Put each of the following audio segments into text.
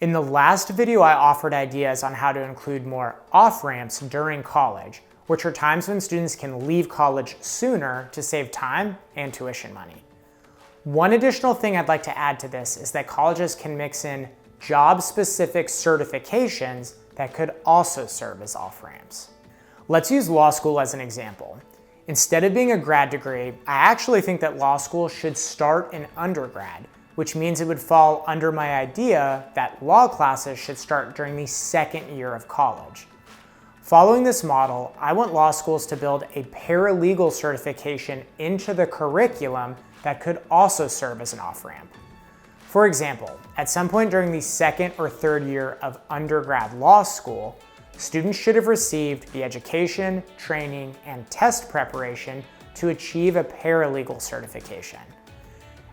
In the last video, I offered ideas on how to include more off-ramps during college, which are times when students can leave college sooner to save time and tuition money. One additional thing I'd like to add to this is that colleges can mix in job-specific certifications that could also serve as off-ramps. Let's use law school as an example. Instead of being a grad degree, I actually think that law school should start in undergrad, which means it would fall under my idea that law classes should start during the second year of college. Following this model, I want law schools to build a paralegal certification into the curriculum that could also serve as an off-ramp. For example, at some point during the second or third year of undergrad law school, students should have received the education, training, and test preparation to achieve a paralegal certification.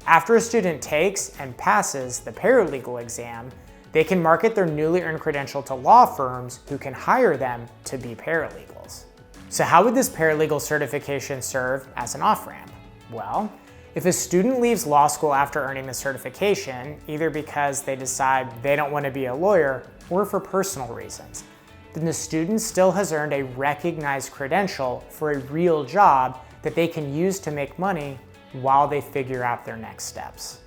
After a student takes and passes the paralegal exam, they can market their newly earned credential to law firms who can hire them to be paralegals. So how would this paralegal certification serve as an off-ramp? Well, if a student leaves law school after earning the certification, either because they decide they don't want to be a lawyer or for personal reasons, then the student still has earned a recognized credential for a real job that they can use to make money while they figure out their next steps.